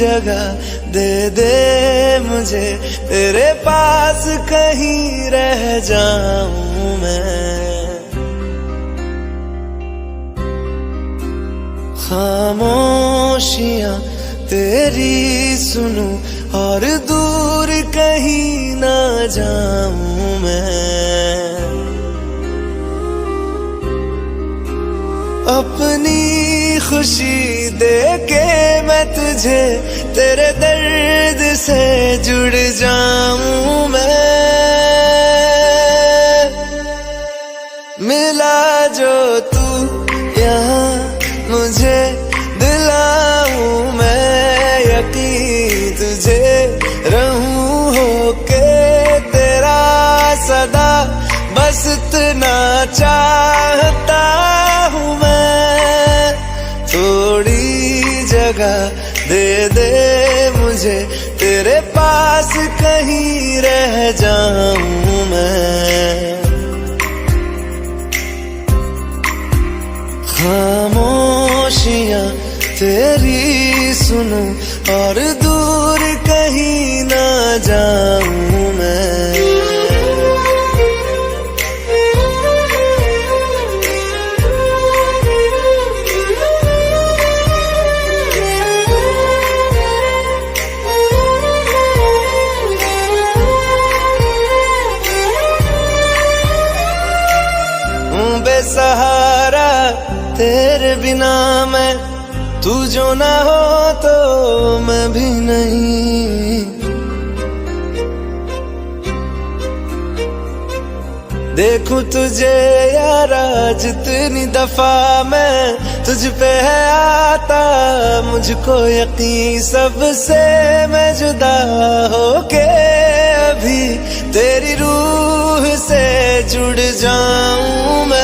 जगह दे दे मुझे, तेरे पास कहीं रह जाऊं मैं। खामोशियां तेरी सुनूं और दूर कहीं ना जाऊं मैं। अपनी खुशी दे के मैं तुझे, तेरे दर्द से जुड़ जाऊं मैं। मिला जो तू यहाँ मुझे, दिलाऊं मैं यकीन तुझे, रहूं होके तेरा सदा, बस इतना चाहता हूँ मैं। थोड़ी जगह दे दे मुझे, तेरे पास कहीं रह जाऊं मैं। खामोशियां तेरी सुनूं और दूर कहीं ना जाऊं मैं। बेसहारा तेरे बिना मैं, तू जो ना हो तो मैं भी नहीं। देखूं तुझे यारा जितनी दफा मैं, तुझ पे है आता मुझको यकीन, सबसे मैं जुदा होके अभी तेरी रूह से जुड़ जाऊं मैं।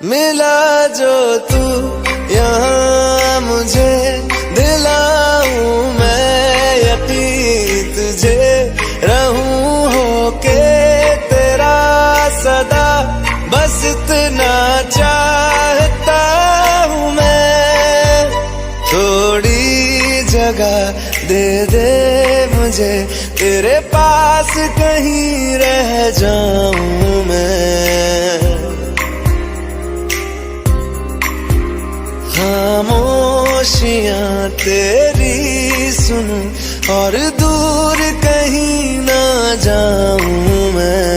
मिला जो तू यहाँ मुझे, दिलाऊं मैं यकीन तुझे, रहूं होके तेरा सदा, बस इतना चाहता हूँ मैं। थोड़ी जगह दे दे मुझे, तेरे पास कहीं रह जाऊं मैं। खामोशियां तेरी सुनूं और दूर कहीं ना जाऊं मैं।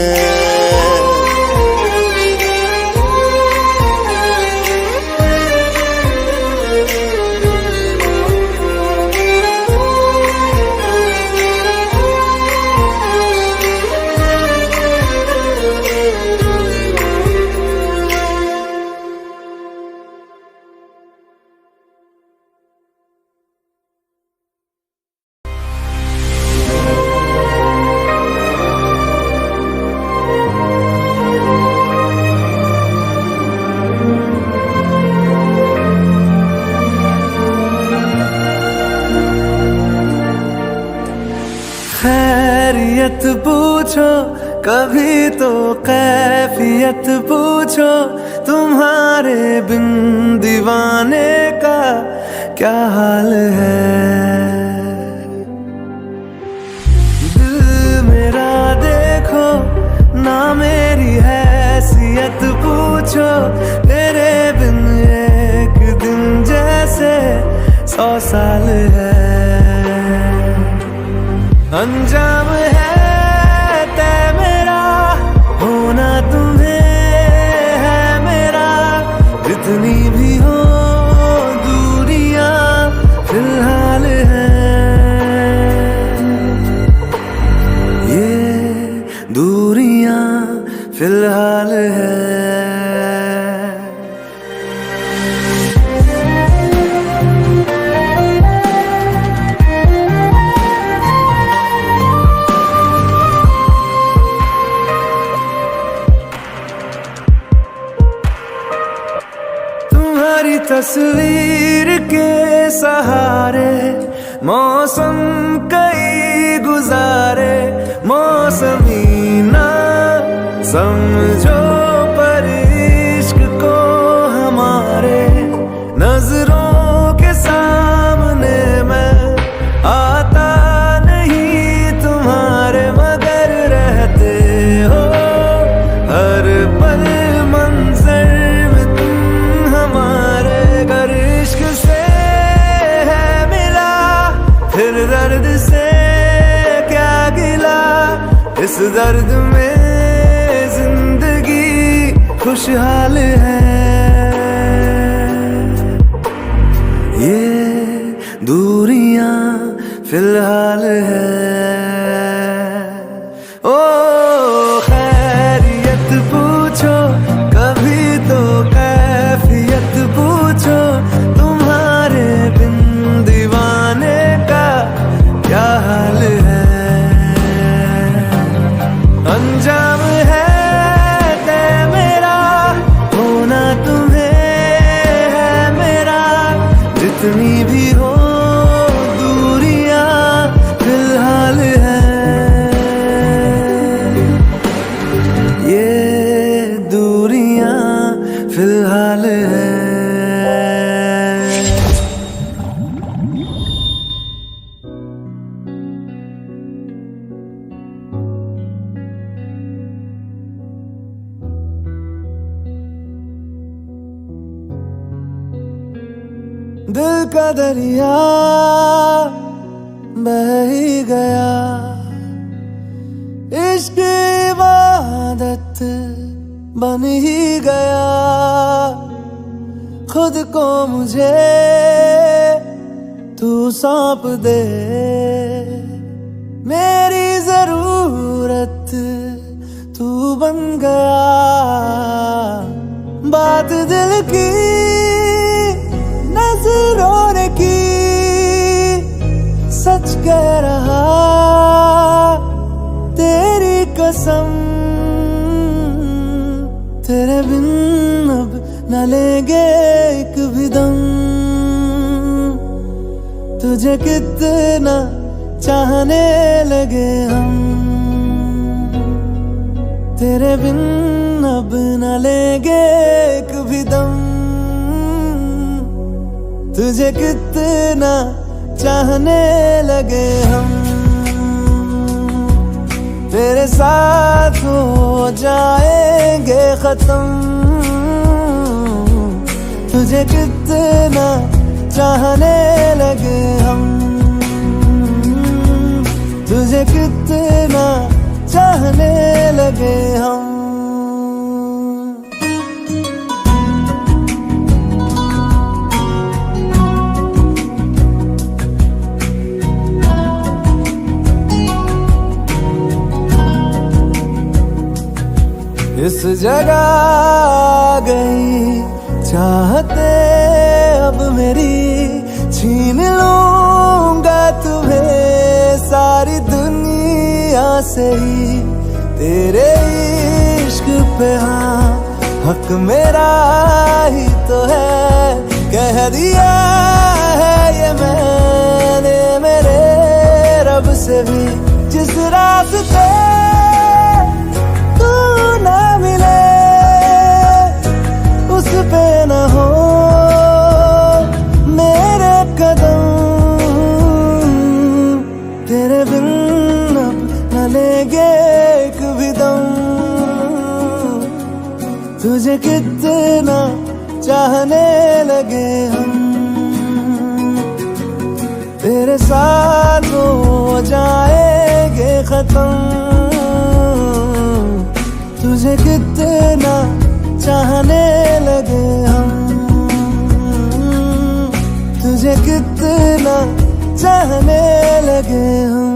खैरियत पूछो कभी तो कैफियत पूछो, तुम्हारे बिन दीवाने का क्या हाल है। दिल मेरा देखो ना मेरी हैसियत पूछो, तेरे बिन एक दिन जैसे 100 साल है। अंजाम है तय मेरा, होना तुम्हें है मेरा, जितनी भी हो दूरियां फिलहाल हैं। ये दूरियां फिलहाल हैं। तस्वीर के सहारे मौसम कई गुजारे, मौसमी ना समझो पर इश्क को हमारे, नजरों दर्द में जिंदगी खुशहाल है। ये दूरियां फिलहाल है। ओ खैरियत पूछो कभी तो कैफियत पूछो, तुम्हारे बिन दीवाने का क्या हाल है। अंजाम है तय मेरा, होना तुम्हें है मेरा, जितनी भी हो दूरियां फिलहाल है। ये दूरियां फिलहाल है। दिल का दरिया बह ही गया, इश्क इबादत बन ही गया। खुद को मुझे तू सौंप दे, मेरी जरूरत तू बन गया। बात दिल की नजरों ने की, सच कह रहा तेरी कसम। तेरे बिन अब न लेंगे एक भी दम, तुझे कितना चाहने लगे हम। तेरे बिन अब न लेंगे एक भी दम, तुझे कितना चाहने लगे हम। तेरे साथ हो जाएंगे खत्म, तुझे कितना चाहने लगे हम। तुझे कितना चाहने लगे हम। इस जगह आ गई चाहते अब मेरी, छीन लूंगा तुम्हें सारी दुनिया से ही। तेरे इश्क पे हाँ हक मेरा ही तो है, कह दिया है ये मैंने मेरे रब से भी। जिस रास्ते ना मिले उस पे न हो मेरे कदम। तेरे बिन अब न लेंगे एक भी दम, तुझे कितना चाहने लगे हम। तेरे साथ हो जाएंगे खत्म, तुझे कितना चाहने लगे हम। तुझे कितना चाहने लगे हम।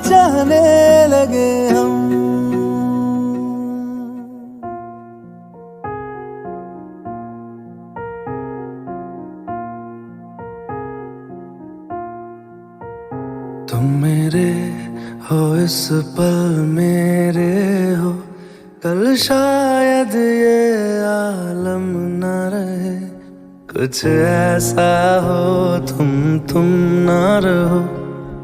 चाहने लगे हम। तुम मेरे हो इस पल मेरे हो, कल शायद ये आलम न रहे। कुछ ऐसा हो तुम ना रहो,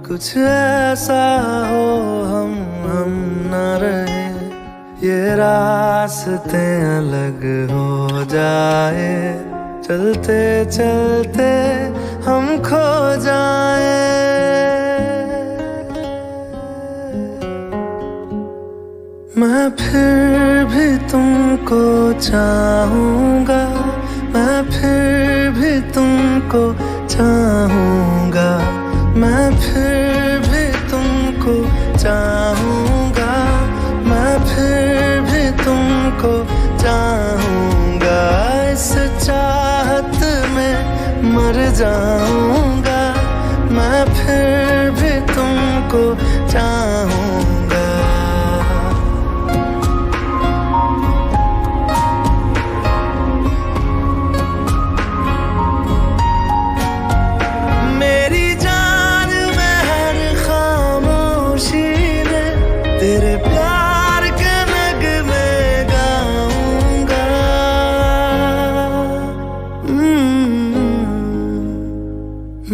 कुछ ऐसा हो हम हम न रहे, ये रास्ते अलग हो जाए, चलते चलते हम खो जाए। मैं फिर भी तुमको चाहूँगा, मैं फिर भी तुमको चाहूँगा, मैं फिर भी तुमको चाहूँगा, मैं फिर भी तुमको चाहूँगा। इस चाहत में मर जाऊँगा, मैं फिर भी तुमको चाहूँगा। तेरे प्यार के नगमे गाऊंगा।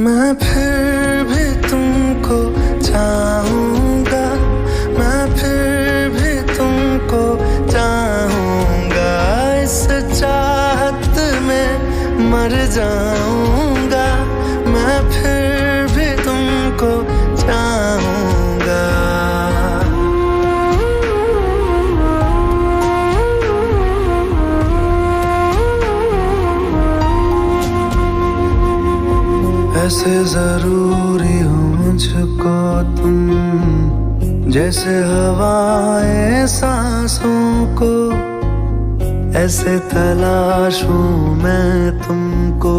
मैं फिर भी तुमको चाहूँगा, मैं फिर भी तुमको चाहूँगा। इस चाहत में मर जाऊँगा, मैं फिर भी तुमको चाहूँगा। ऐसे जरूरी हो मुझको तुम, जैसे हवाएं सांसों को, ऐसे तलाशूं मैं तुमको,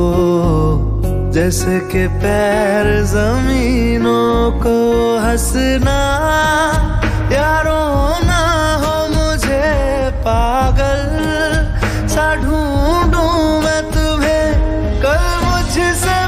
जैसे कि पैर जमीनों को। हंसना या रोना हो मुझे पागल सा ढूंढूं मैं तुम्हें, कल मुझसे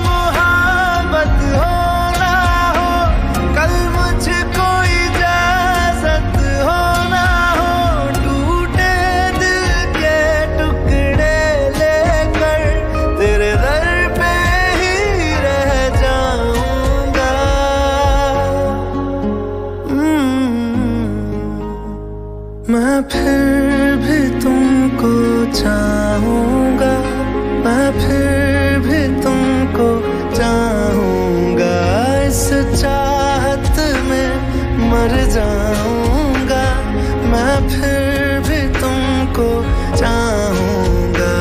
मैं फिर भी तुमको चाहूँगा, मैं फिर भी तुमको चाहूँगा। इस चाहत में मर जाऊँगा, मैं फिर भी तुमको चाहूँगा।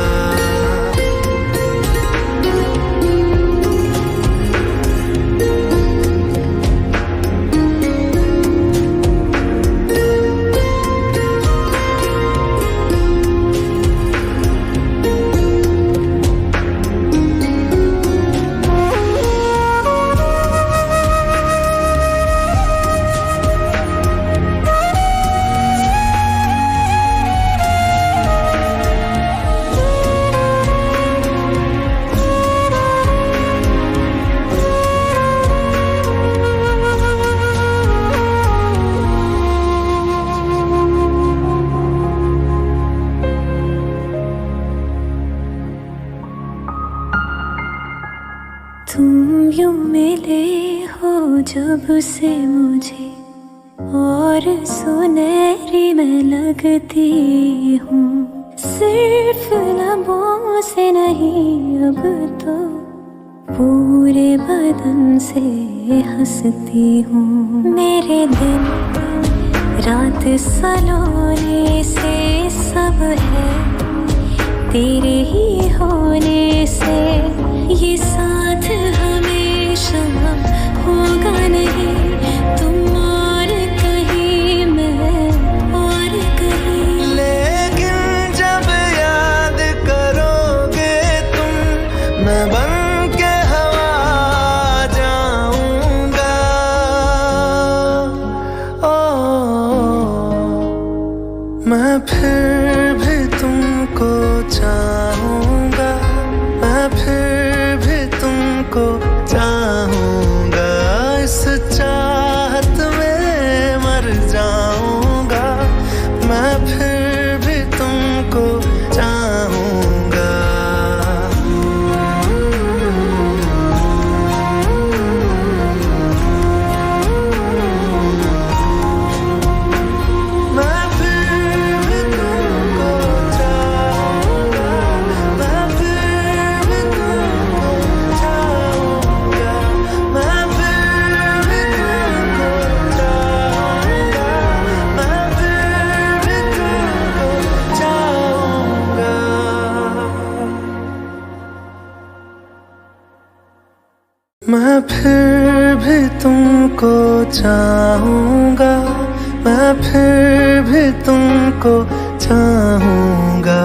तुम यूं मिले हो जब से मुझे, और सुनहरी मैं लगती हूँ। सिर्फ लबों से नहीं अब तो पूरे बदन से हंसती हूँ। मेरे दिन रात सलोने से सब है तेरे ही होने से, ये साथ हमेशा होगा नहीं, तुम और कहीं मैं और कहीं। लेकिन जब याद करोगे तुम, मैं बन के हवा जाऊंगा। मैं फिर भी तुमको चाहूँगा, मैं फिर भी तुमको चाहूँगा। इस चाहत में फिर भी तुमको चाहूंगा, मैं फिर भी तुमको चाहूंगा।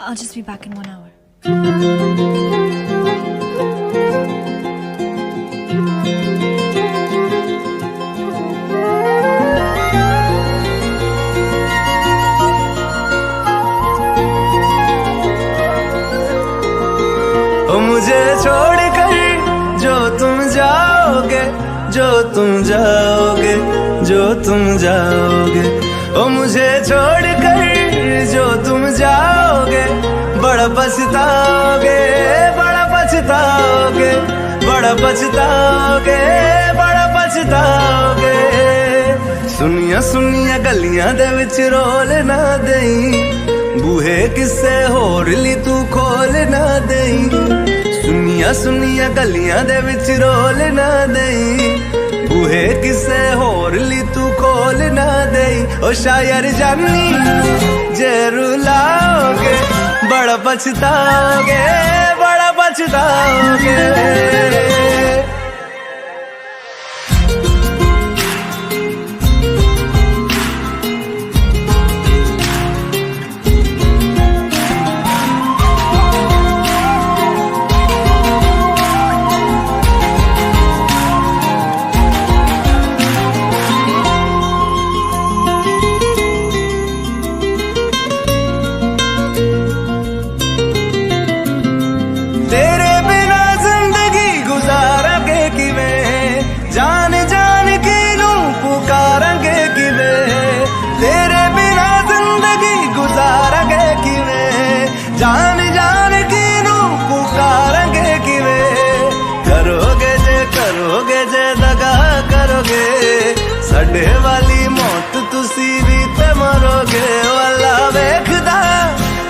I'll just be back in 1 hour. ओ मुझे छोड़कर जो तुम जाओगे, जो तुम जाओगे, जो तुम जाओगे। ओ मुझे छोड़कर जो तुम जाओगे, बड़ा पछताओगे, बड़ा पछताओगे, बड़ा पछताओगे, बड़ा पछताओगे। सुनिया सुनिया गलियां दे विच रोल ना देई, बूहे किसे होर ली तू खोल ना देई। सुनिया सुनिया गलियां दे विच रोल ना देई, बूहे किसे होर ली तू खोल ना देई। ओ शायर जानी जे रुलाओगे, बड़ा पछताओगे, बड़ा पछताओगे। जान जान की नू पुकारेंगे किवें, करोगे जे दगा करोगे, साडे वाली मौत तुसी भी ते मरोगे। वाला वेखदा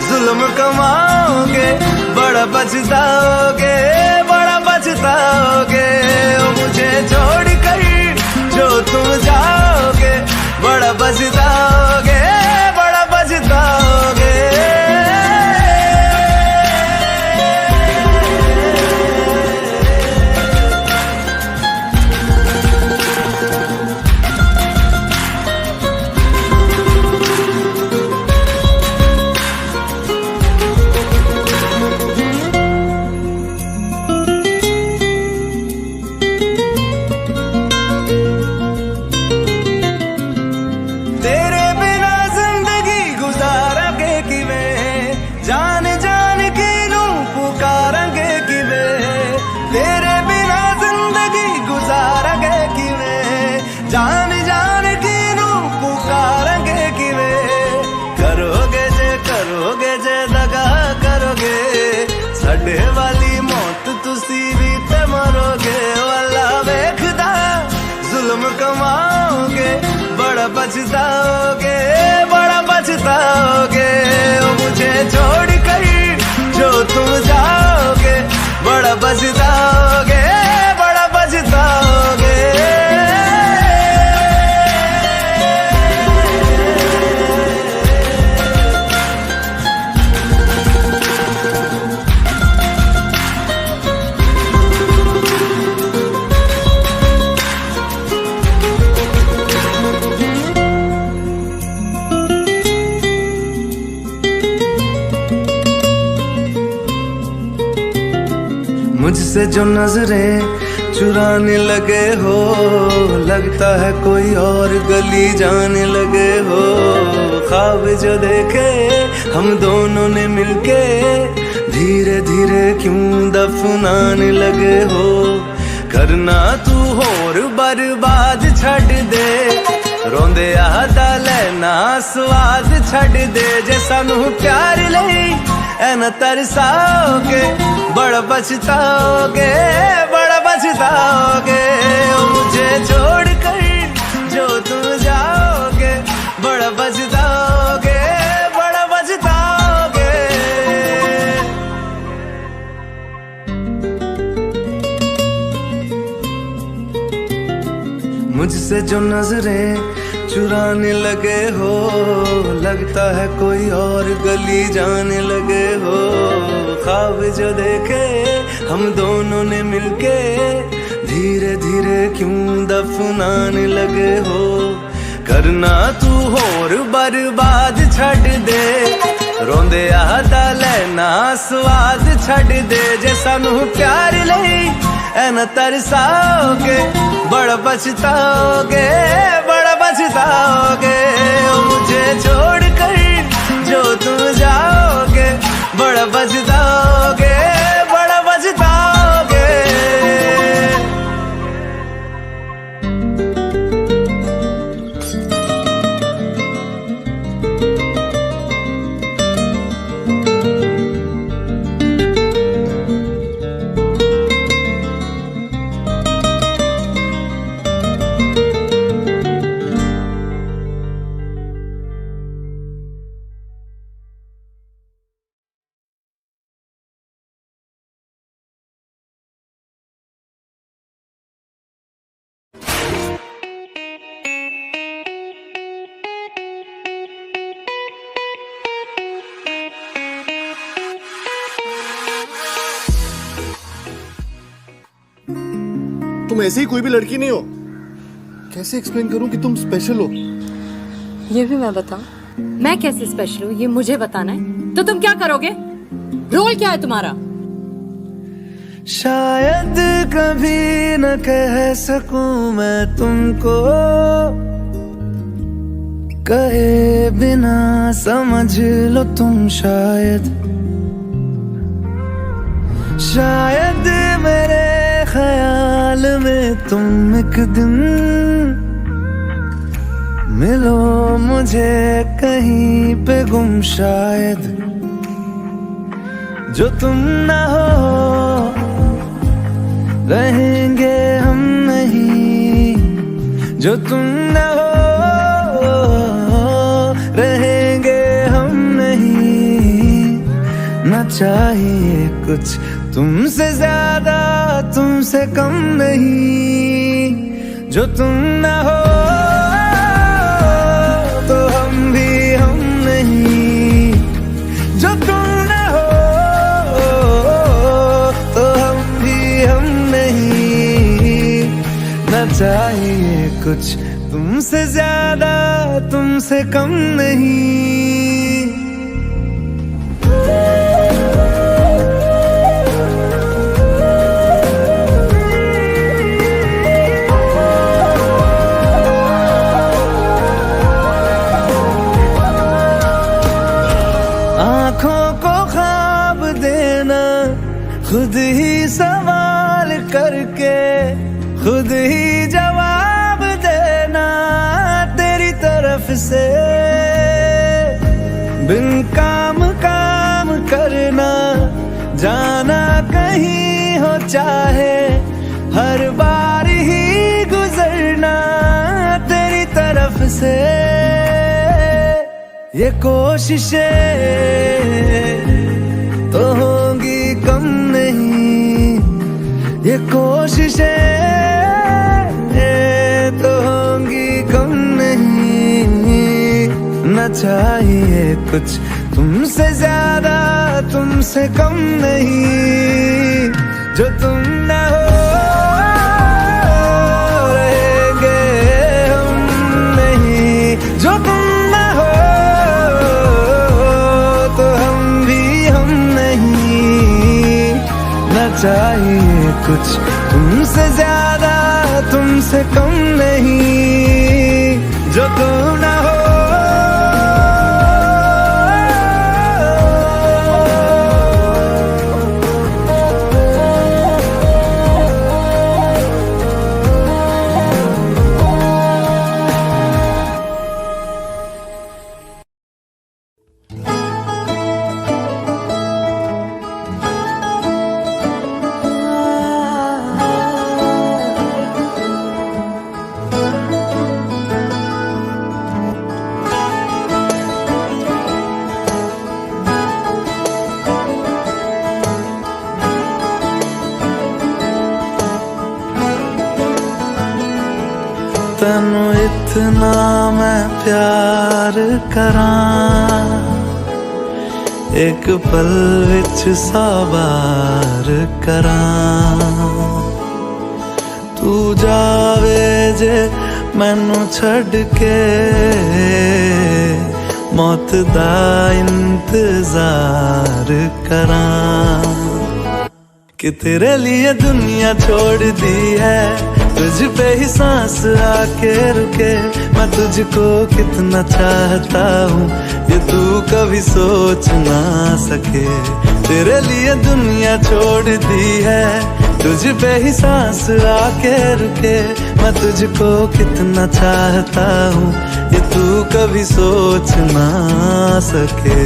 जुल्म कमाओगे, बड़ा पछताओगे, बड़ा पछताओगे। ओ मुझे छोड़ कर जो तुम जाओगे, बड़ा पछताओगे, बड़ा पछताओगे। जान जान की नू पुकारेंगे किवें, करोगे जे दगा करोगे, साडे वाली मौत तुसी भी ते मरोगे। वाला वेखदा जुल्म कमाओगे, बड़ा पछताओगे, बड़ा पछताओगे। ओ मुझे छोड़ कर जो तुम जाओगे, बड़ा पछताओगे, बड़ा पछताओगे। मुझसे जो नजरें चुराने लगे हो, लगता है कोई और गली जाने लगे हो। ख्वाब जो देखे हम दोनों ने मिलके, धीरे धीरे क्यों दफनाने लगे हो। करना तू होर बर्बाद छड़ दे, रोंदे आदा लेना स्वाद छड़ दे। जे सानू प्यार लई ऐ न तरसाओगे, बड़ा पछताओगे, बड़ा पछताओगे। ओ मुझे छोड़कर जो तुम जाओगे, बड़ा पछताओगे, बड़ा पछताओगे। मुझसे जो नजरें चुराने लगे हो, लगता है कोई और गली जाने लगे हो। ख्वाब जो देखे हम दोनों ने मिलके, धीरे धीरे क्यों दफनाने लगे हो। करना तू होर बर्बाद छड़ दे, रोंदे आदा लेना स्वाद छड़ दे। जे सानू प्यार लई ऐ न तरसाओगे, बड़ा पछताओगे, बड़ा पछताओगे। ओ मुझे छोड़कर जो तुम जाओगे, बड़ा पछताओगे, बड़ा पछताओगे। तुम ऐसे ही कोई भी लड़की नहीं हो। कैसे एक्सप्लेन करूं कि तुम स्पेशल हो? ये भी मैं बताऊं? मैं कैसे स्पेशल हूँ ये मुझे बताना है, तो तुम क्या करोगे? रोल क्या है तुम्हारा? शायद कभी न कह सकूं मैं तुमको, कहे बिना समझ लो तुम। शायद शायद मेरे ख्याल में तुम एक दिन मिलो मुझे कहीं पे गुम। शायद जो तुम ना हो रहेंगे हम नहीं, जो तुम ना हो रहेंगे हम नहीं। ना चाहिए कुछ तुमसे ज्यादा, तुमसे कम नहीं। जो तुम ना हो तो हम भी हम नहीं, जो तुम ना हो तो हम भी हम नहीं। ना चाहिए कुछ तुमसे ज्यादा, तुमसे कम नहीं। आँखों को ख्वाब देना, खुद ही सवाल करके खुद ही जवाब देना। तेरी तरफ से बिन काम काम करना, जाना कहीं हो चाहे हर बार ही गुजरना। तेरी तरफ से ये कोशिशें तो होंगी कम नहीं, ये कोशिशें तो होंगी कम नहीं। न चाहिए कुछ तुमसे ज्यादा, तुमसे कम नहीं। जो तुम ना हो रहेंगे हम नहीं, जो तुम ना हो तो हम भी हम नहीं। न चाहिए कुछ तुमसे ज्यादा, तुमसे कम नहीं। जो तुम ना हो कितना मैं प्यार करां, एक पल विच साबार करां। तू जावे जे मैनू छड़ के, मौत दा इंतजार करां। कि तेरे लिए दुनिया छोड़ दी है, तुझ पे ही सांस आके रुके। मैं तुझको कितना चाहता हूँ ये तू कभी सोच ना सके। तेरे लिए दुनिया छोड़ दी है, तुझ पे ही सांस आके रुके। मैं तुझको कितना चाहता हूँ ये तू कभी सोच ना सके।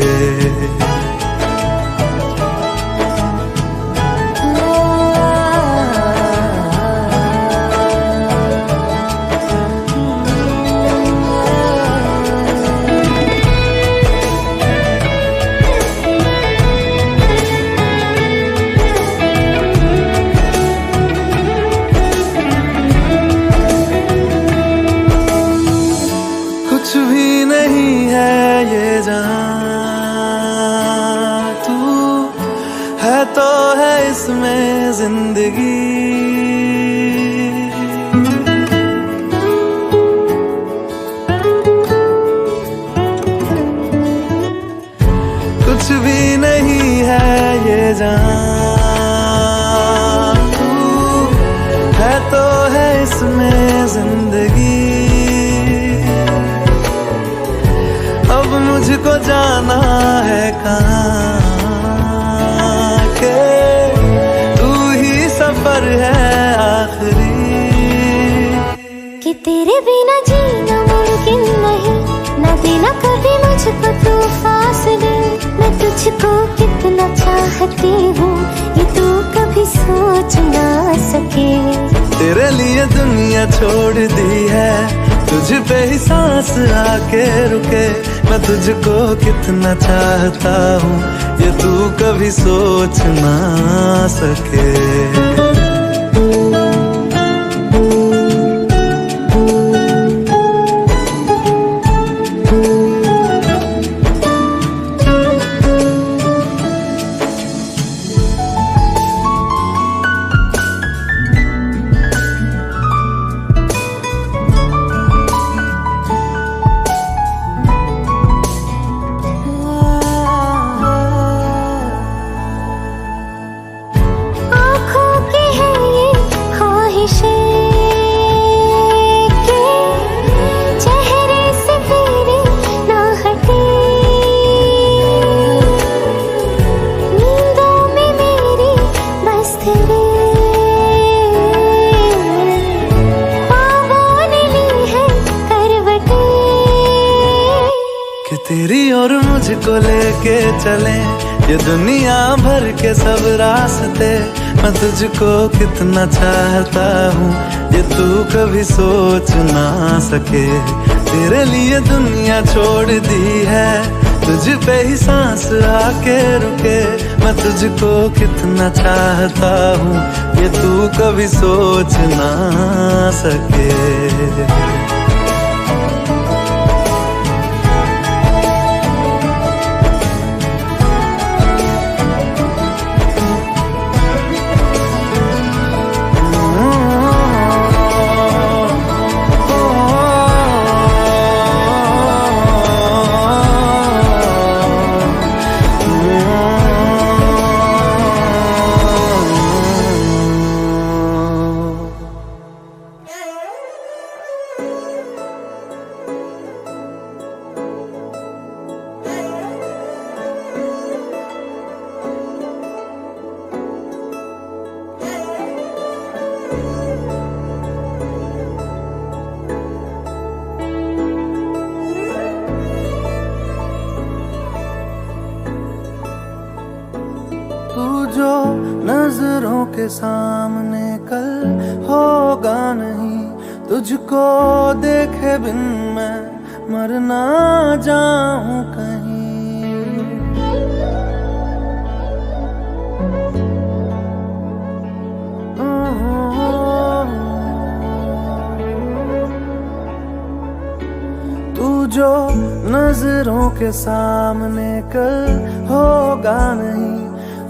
कुछ भी नहीं है ये जहां, तू है तो है इसमें जिंदगी। कुछ भी नहीं है ये जहां, तू है तो है इसमें जिंदगी। अब मुझको जाना है कहाँ के तू ही सफर है आखिरी। कि तेरे बिना जीना मुमकिन नहीं, ना देना कभी मुझको तू फासले। मैं तुझको कितना चाहती हूँ ये तू कभी सोच ना सके। तेरे लिए दुनिया छोड़ दी है, तुझ पे ही सांस आके रुके। मैं तुझको कितना चाहता हूँ ये तू कभी सोच ना सके। कि तेरी और मुझको लेके चले ये दुनिया भर के सब रास्ते। मैं तुझको कितना चाहता हूँ ये तू कभी सोच ना सके। तेरे लिए दुनिया छोड़ दी है, तुझ पे ही सांस आके रुके। मैं तुझको कितना चाहता हूँ ये तू कभी सोच ना सके। तू जो नजरों के सामने कल होगा नहीं, तुझको देखे बिन मैं मर ना जाऊं कहीं। तू जो नजरों के सामने कल होगा नहीं,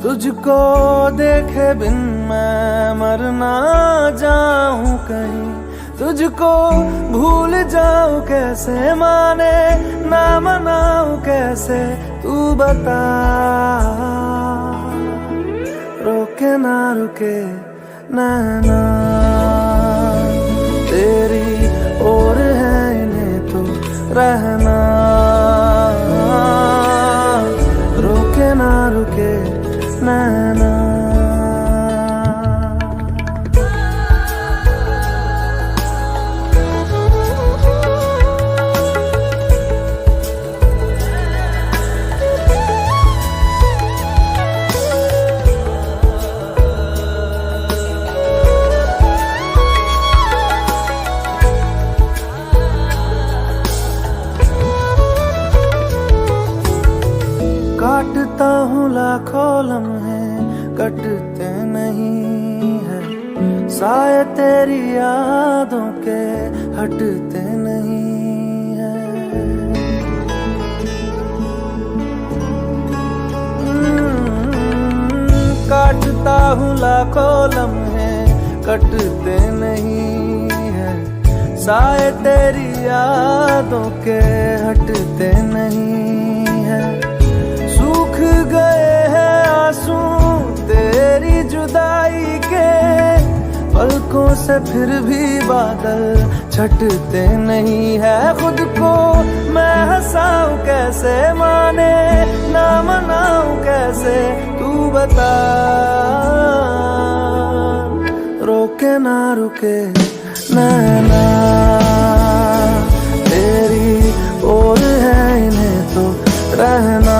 तुझको देखे बिन मैं मर ना जाऊं कहीं, तुझको भूल जाऊं कैसे, माने ना मनाऊं कैसे, तू बता। रोके ना रुके नैना तेरी ओर है, इन्हें तो रहना। रोके ना रुके नैना। काटता हूँ लाखों लम्हे, कटते नहीं है, साए तेरी यादों के हटते नहीं है। काटता हूँ लाखों लम्हे, कटते नहीं है, साए तेरी यादों के हटते नहीं है। सूख गए हैं आंसू तेरी जुदाई के, पलकों से फिर भी बादल छटते नहीं है। खुद को मैं हंसाऊं कैसे, माने ना मनाऊं कैसे, तू बता। रोके ना रुके नैना तेरी ओर है, इन्हें तो रहना।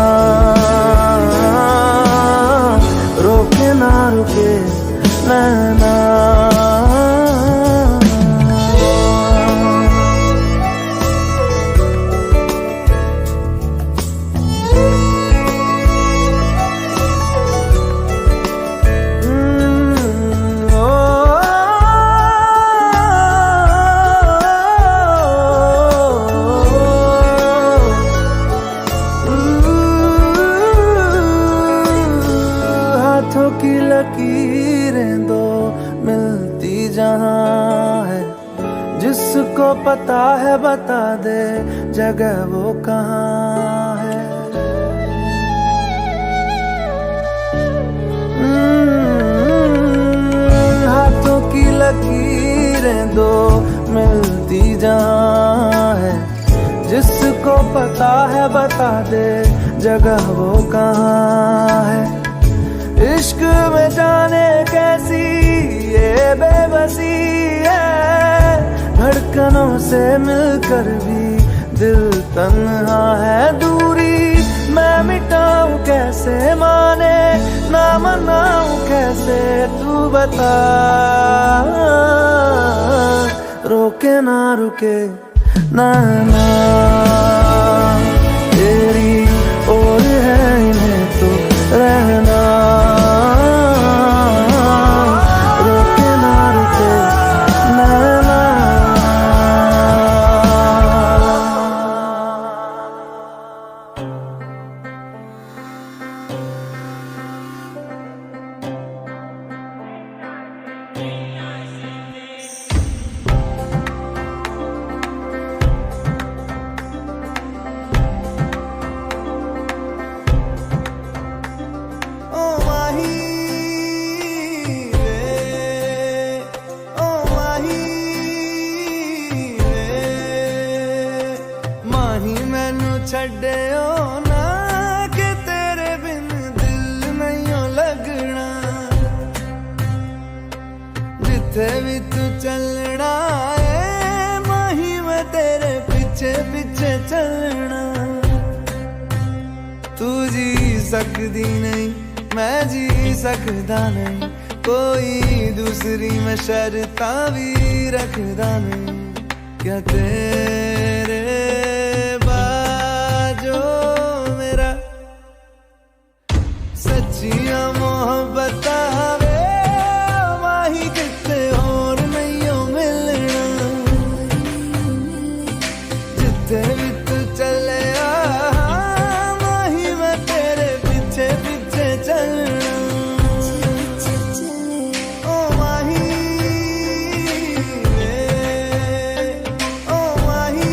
रोके ना रुके नैना। हाथों की लकीरें दो मिलती जहां है, जिसको पता है बता दे जगह वो कहाँ है। हाथों की लकीरें दो मिलती जहां है, जिसको पता है बता दे जगह वो कहाँ है। इश्क में जाने कैसी ये बेबसी है, धड़कनों से मिलकर भी दिल तन्हा है। दूरी मैं मिटाऊं कैसे, माने ना मनाऊं कैसे, तू बता। रोके ना रुके नैना तेरी ओर है, इन्हें तो रहना। रोके ना रुके नैना। छड्डियो ना कि तेरे बिन दिल नहीं लगना, जिथे भी तू चलना है माही मैं तेरे पीछे पीछे चलना। तू जी सकदी नहीं मैं जी सकदा नहीं, कोई दूसरी मैं शर्ता भी रखदा नहीं। क्या तेरे बाजो मेरा सच्चियां मोहब्बत वे माही किते और नहीं मिलना, जिथे भी तू चले माही मैं तेरे पीछे पीछे चलना ओ माही ओ माही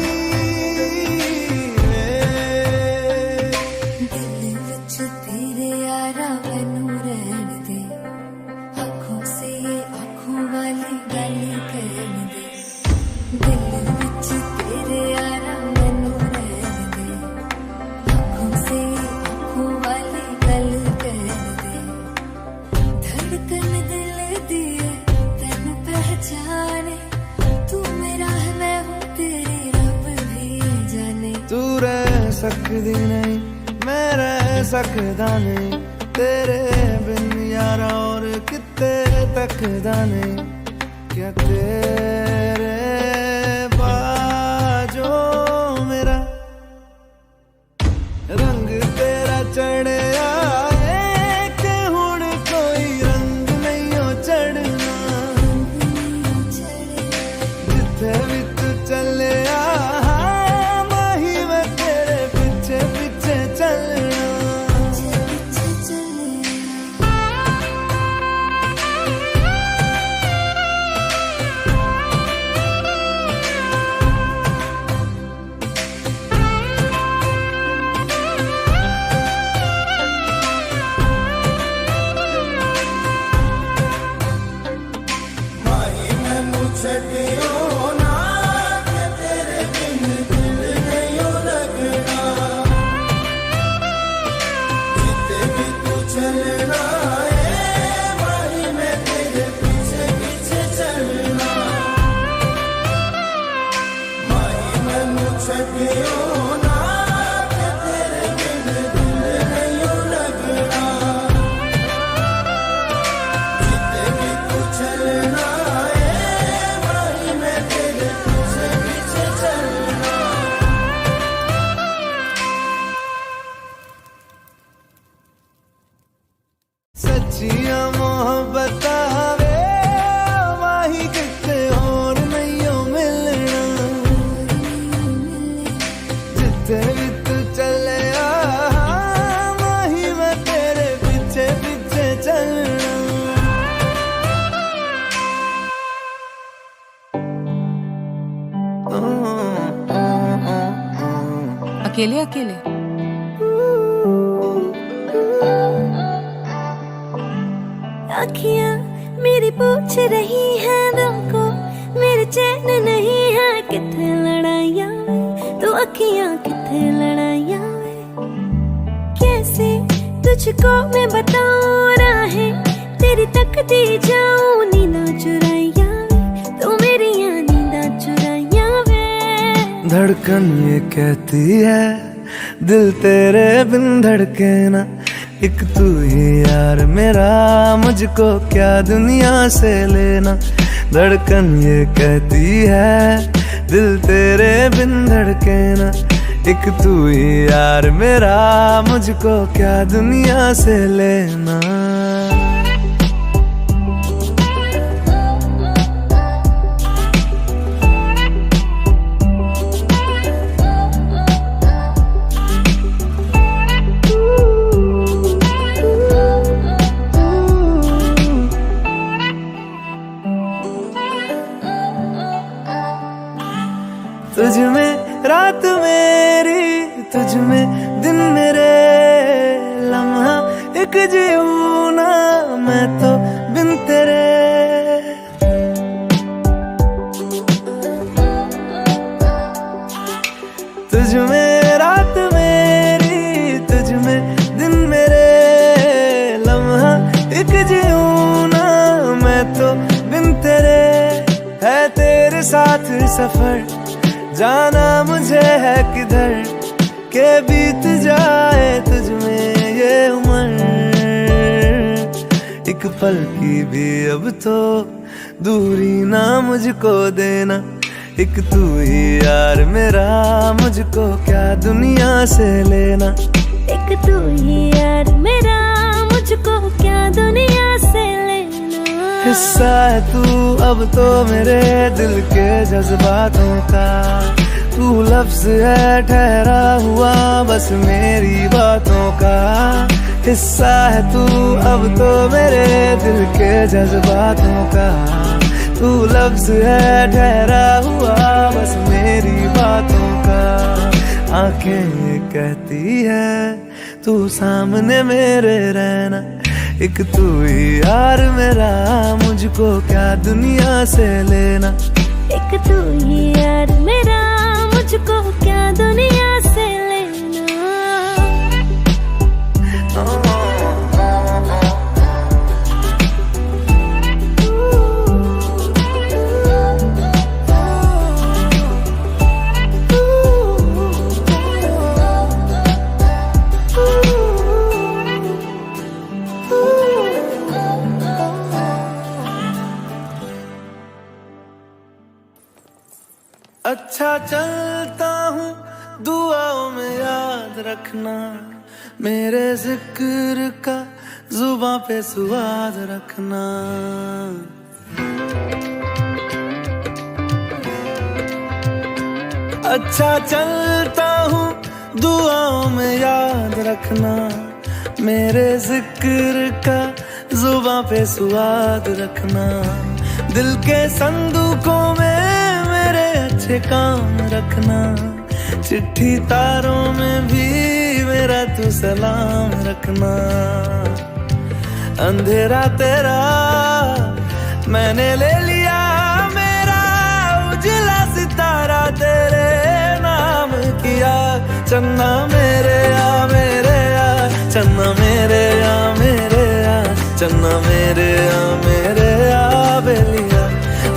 दिल विच तेरे यारा मैनू रहन दे आँखों से आँखों वाली गल कहन दे दिल विच तेरे यारा मैनू रहन दे आँखों से आँखों वाली गल कहन दे धड़कन दिल दी तेन पहचाने तू मेरा है मैं हूँ तेरी रब भी जाने तू रह सकदी नहीं मैं रह सकदा नहीं तेरे बिन यारा और किते तकदा नहीं क्या तेरे बाजो मेरा रंग तेरा चढ़े आए कि हुण कोई रंग नहीं हो चढ़ना जिथे भी तू चले माही मैं तेरे पीछे पीछे चलना सच्चियां मोहब्बत वे माही किते और नहीं हो मिलना जिथे भी तू चले माही मैं तेरे पीछे पीछे चलना अकेले अकेले अखियाँ मेरी पूछ रही हैं दिल को मेरे चैन नहीं है किथे लड़ाइयाँ में तो अखियाँ किथे लड़ाइयाँ में कैसे तुझको मैं बताऊँ राहें तेरी तकती जाऊँ नींदा चुराइयाँ में तो मेरी यहाँ नींदा चुराइयाँ में धड़कन ये कहती है दिल तेरे बिन धड़के ना एक तू ही यार मेरा मुझको क्या दुनिया से लेना धड़कन ये कहती है दिल तेरे बिन धड़के ना एक तू ही यार मेरा मुझको क्या दुनिया से लेना तुझ में रात मेरी तुझ में दिन मेरे लम्हा एक जीऊँ ना मैं तो बिन तेरे तुझ में रात मेरी तुझ में दिन मेरे लम्हा एक जीऊँ ना मैं तो बिन तेरे है तेरे साथ सफर जाना मुझे है किधर के बीत जाए तुझ में ये उम्र एक पल की भी अब तो दूरी ना मुझको देना एक तू ही यार मेरा मुझको क्या दुनिया से लेना एक तू ही यार मेरा मुझको क्या दुनिया से लेना हिस्सा है तू अब तो मेरे दिल के जज्बातों का तू लफ्ज है ठहरा हुआ बस मेरी बातों का, हिस्सा है तू अब तो मेरे दिल के जज्बातों का। तू लफ्ज है ठहरा हुआ बस मेरी बातों का, आंखें कहती है तू सामने मेरे रहना, एक तू ही यार मेरा, मुझको क्या दुनिया से लेना। एक तू ही यार मेरा, मुझको क्या दुनिया से लेना। अच्छा चलता हूँ दुआओं में याद रखना, मेरे जिक्र का जुबां पे स्वाद रखना। अच्छा चलता हूँ दुआओं में याद रखना, मेरे जिक्र का जुबां पे स्वाद रखना। दिल के संदूकों में मेरे अच्छे काम रखना, चिट्ठी तारों में भी मेरा तू सलाम रखना। अंधेरा तेरा मैंने ले लिया मेरा, उजला सितारा तेरे नाम किया। चन्ना मेरे आ मेरे आ, चन्ना मेरे आ मेरे आ, चन्ना मेरे आ मेरे आ बेलिया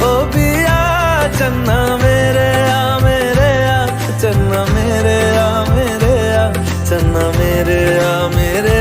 ओ बिया। चन्ना मेरे आ मेरे आ, चन्ना मेरे आ मेरे आ, चन्ना मेरे आ मेरे